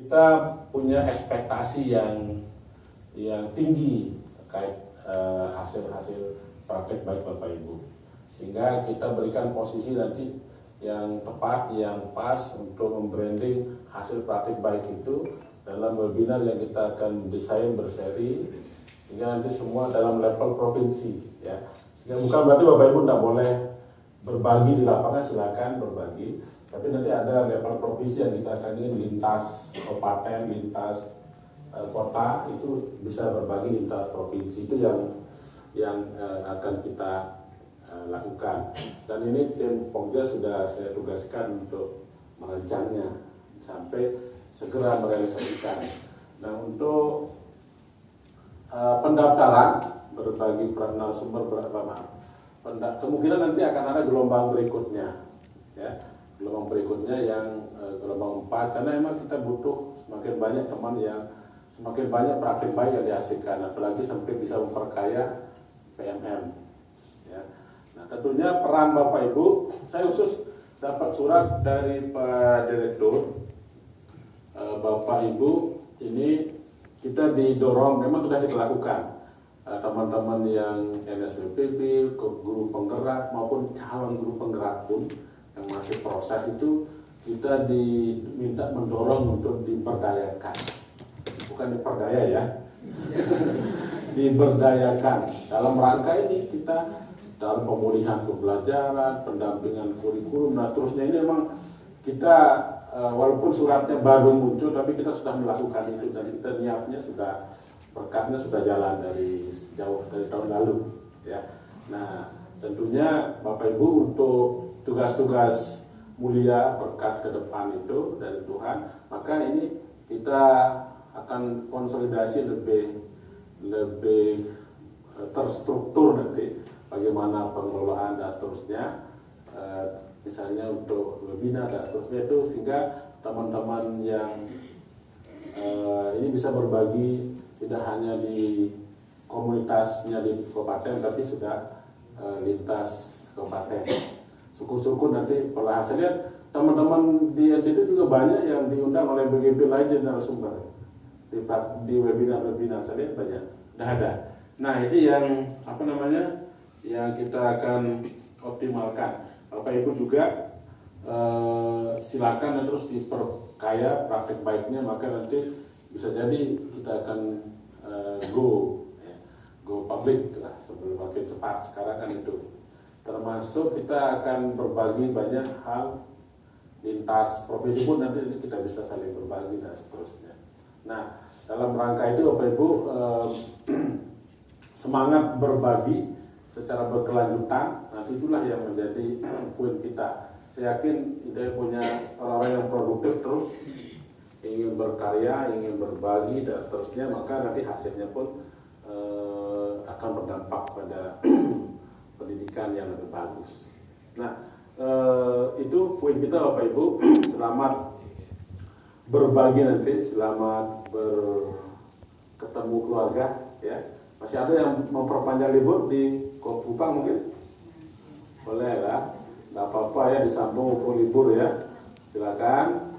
Kita punya ekspektasi yang tinggi terkait hasil-hasil praktek baik Bapak Ibu, sehingga kita berikan posisi nanti yang tepat, yang pas untuk membranding hasil praktek baik itu dalam webinar yang kita akan desain berseri, sehingga nanti semua dalam level provinsi ya. Sehingga bukan berarti Bapak Ibu tidak boleh berbagi di lapangan, silakan berbagi, tapi nanti ada level provinsi yang kita akan ingin lintas kabupaten, lintas kota, itu bisa berbagi lintas provinsi. Itu yang akan kita lakukan, dan ini tim Pokja sudah saya tugaskan untuk merancangnya sampai segera merealisasikan. Nah, untuk pendaftaran berbagi peran narasumber kemungkinan nanti akan ada gelombang berikutnya ya, gelombang berikutnya yang gelombang 4, karena emang kita butuh semakin banyak teman yang semakin banyak praktik baik yang dihasilkan, apalagi sampai bisa memperkaya PMM ya. Nah, tentunya peran Bapak Ibu, saya khusus dapat surat dari Pak Direktur. Bapak Ibu, ini kita didorong, memang sudah kita lakukan, teman-teman yang NSBPB, guru penggerak maupun calon guru penggerak pun yang masih proses itu kita diminta mendorong untuk diberdayakan, bukan diperdaya ya, diberdayakan. Dalam rangka ini kita dalam pemulihan pembelajaran, pendampingan kurikulum, dan seterusnya. Ini memang kita walaupun suratnya baru muncul, tapi kita sudah melakukan itu, dan kita niatnya sudah, berkatnya sudah jalan dari jauh dari tahun lalu ya. Nah, tentunya Bapak Ibu untuk tugas-tugas mulia berkat ke depan itu dari Tuhan, maka ini kita akan konsolidasi lebih terstruktur nanti bagaimana pengelolaan dan seterusnya, misalnya untuk webinar dan seterusnya itu, sehingga teman-teman yang ini bisa berbagi tidak hanya di komunitasnya di kabupaten, tapi sudah lintas kabupaten. Syukur-syukur nanti perlahan, saya lihat teman-teman di NTT juga banyak yang diundang oleh BGP lain jadi narasumber di webinar-webinar, saya lihat banyak, sudah ada. Nah, ini yang yang kita akan optimalkan. Bapak Ibu juga silakan dan terus diperkaya praktek baiknya, maka nanti bisa jadi kita akan go public lah sebelum makin cepat. Sekarang kan itu termasuk kita akan berbagi banyak hal lintas provinsi pun, nanti kita bisa saling berbagi dan seterusnya. Nah, dalam rangka itu Bapak Ibu semangat berbagi secara berkelanjutan, nanti itulah yang menjadi poin kita. Saya yakin kita punya orang-orang yang produktif terus, ingin berkarya, ingin berbagi dan seterusnya, maka nanti hasilnya pun akan berdampak pada pendidikan yang lebih bagus. Nah, itu poin kita Bapak Ibu. Selamat berbagi nanti, selamat berketemu keluarga ya. Masih ada yang memperpanjang libur di Kupang mungkin? Boleh lah, nggak apa-apa ya, disambung maupun libur ya. Silakan,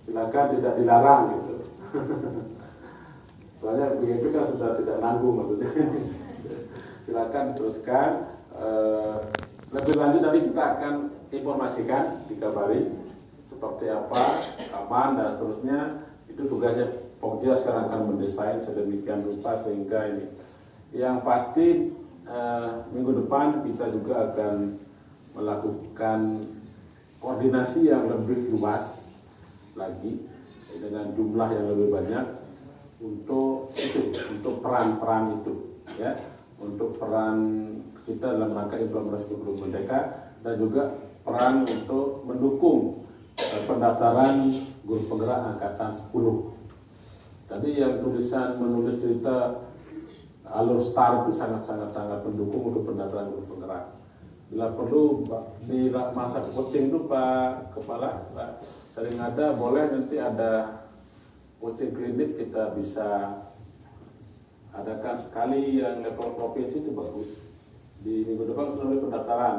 silakan, tidak dilarang gitu. Soalnya BGP kan sudah tidak nanggung maksudnya. Silakan teruskan. Lebih lanjut nanti kita akan informasikan, dikabari seperti apa, kapan dan seterusnya. Itu tugasnya Pokja sekarang akan mendesain sedemikian rupa sehingga ini. Yang pasti minggu depan kita juga akan melakukan koordinasi yang lebih luas lagi dengan jumlah yang lebih banyak untuk itu, untuk peran-peran itu ya, untuk peran kita dalam rangka implementasi kurikulum Merdeka, dan juga peran untuk mendukung pendaftaran guru penggerak angkatan 10. Tadi yang menulis cerita alur STAR itu sangat mendukung untuk pendaftaran guru penggerak. Bila perlu di masa coaching itu Pak Kepala, Pak sering ada, boleh nanti ada coaching klinik, kita bisa adakan sekali yang level provinsi itu bagus. Di minggu depan sudah pendaftaran,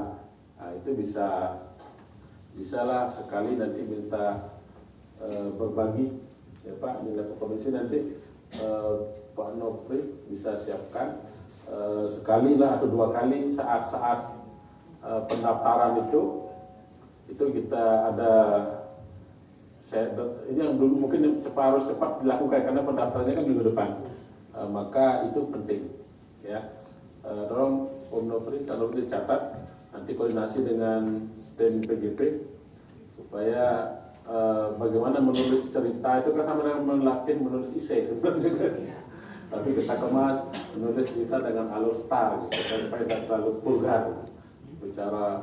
nah itu bisa lah sekali nanti minta berbagi ya Pak di level komisi nanti Pak Nopri bisa siapkan sekali lah atau 2 kali saat-saat pendaftaran itu kita ada ini yang dulu mungkin harus cepat dilakukan karena pendaftarannya kan minggu depan, maka itu penting ya. Tolong Om Nopri kalau dicatat nanti koordinasi dengan tim PGP supaya bagaimana menulis cerita itu kan sama dengan melatih menulis esai sebenarnya. Tapi kita kemas menulis cerita dengan alur star gitu, supaya tidak terlalu vulgar. Bicara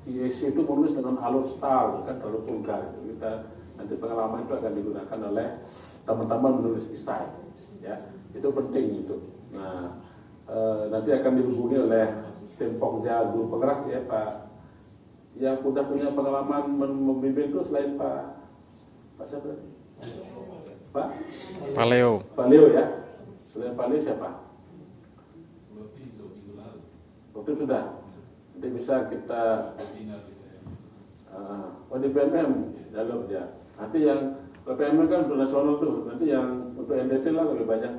IEC itu menulis dengan alur star kan terlalu vulgar. Kita nanti pengalaman itu akan digunakan oleh teman-teman menulis esai ya. Itu penting itu. Nah, nanti akan dihubungi oleh tim Pokja Guru Penggerak ya Pak, yang sudah punya pengalaman membimbing itu selain Pak siapa? Pak Leo ya. Selain Pak Leo siapa? Waktu sudah. Nanti bisa kita di PMM dalam ya. Nanti yang PMM kan untuk nasional tuh. Nanti yang untuk NDT lah lebih banyak.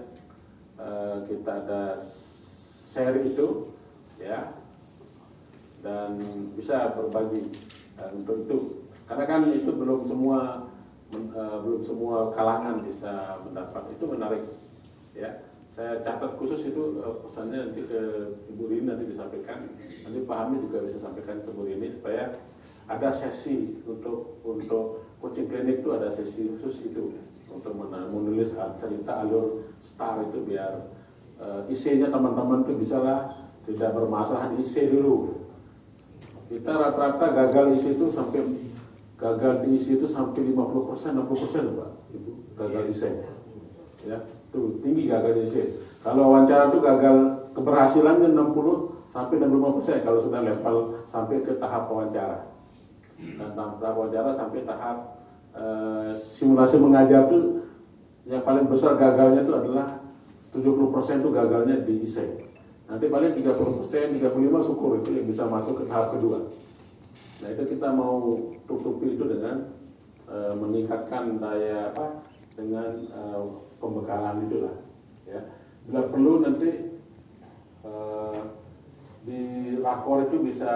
Kita ada share itu ya, dan bisa berbagi untuk itu. Karena kan itu belum semua kalangan bisa mendapat. Itu menarik ya. Saya catat khusus itu pesannya nanti ke Ibu Rini nanti disampaikan. Nanti Pak Hamid juga bisa sampaikan ke Ibu Rini supaya ada sesi untuk coaching klinik itu, ada sesi khusus itu untuk menulis cerita alur star itu biar isinya teman-teman itu bisa lah tidak bermasalah di isi dulu. Kita rata-rata gagal isi itu sampai 50%, 60% Pak Ibu gagal isi ya, tuh tinggi gagal isi. Kalau wawancara itu gagal keberhasilannya 60 sampai 65% kalau sudah level sampai ke tahap wawancara. Dan tahap wawancara sampai tahap simulasi mengajar itu yang paling besar gagalnya itu adalah 70% itu gagalnya di ISE. Nanti paling 30%, 35% syukur itu yang bisa masuk ke tahap kedua. Nah itu kita mau tutupi itu dengan meningkatkan daya dengan pembekalan itulah. Ya. Bila perlu nanti di lakor itu bisa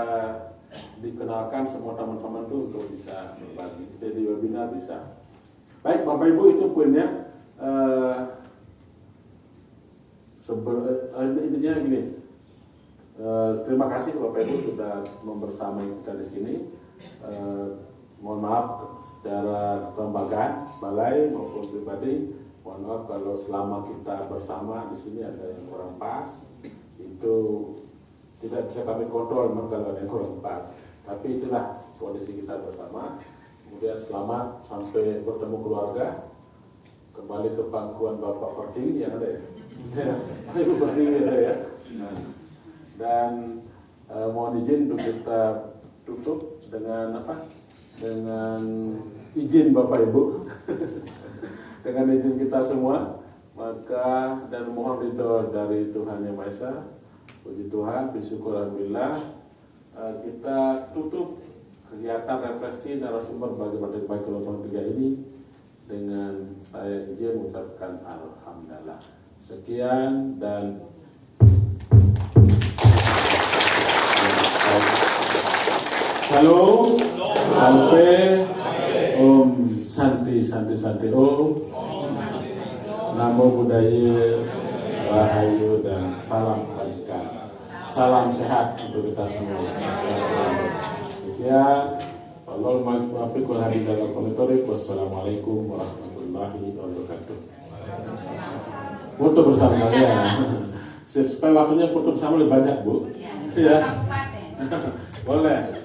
dikenalkan semua teman-teman itu untuk bisa berbagi. Jadi webinar bisa. Baik Bapak Ibu, itu poinnya. Intinya gini, terima kasih Bapak Ibu sudah membersamai kita di sini. Mohon maaf secara kelembagaan, balai maupun pribadi. Mohon maaf kalau selama kita bersama di sini ada yang kurang pas, itu tidak bisa kami kontrol memang kalau ada yang kurang pas. Tapi itulah kondisi kita bersama. Kemudian selamat sampai bertemu keluarga, kembali ke pangkuan Bapak Pertiwi yang ada ya. Ibu Pertiwi ada ya. Nah, dan mohon izin untuk kita tutup dengan dengan izin Bapak Ibu. Dengan izin kita semua, maka dan mohon ridho dari Tuhan Yang Maha Esa. Puji Tuhan, bersyukur alhamdulillah. Kita tutup kegiatan refleksi narasumber bagi materi baik gelombang 3 ini dengan saya izin mengucapkan alhamdulillah. Sekian dan Salam sampai Om Santi Om. Namo Buddhaya, Rahayu dan salam kebajikan. Salam sehat untuk kita semua. Sekian. Wassalamualaikum warahmatullahi wabarakatuh. Foto bersama ya. Supaya waktunya foto bersama lebih banyak Bu. Ya. Boleh.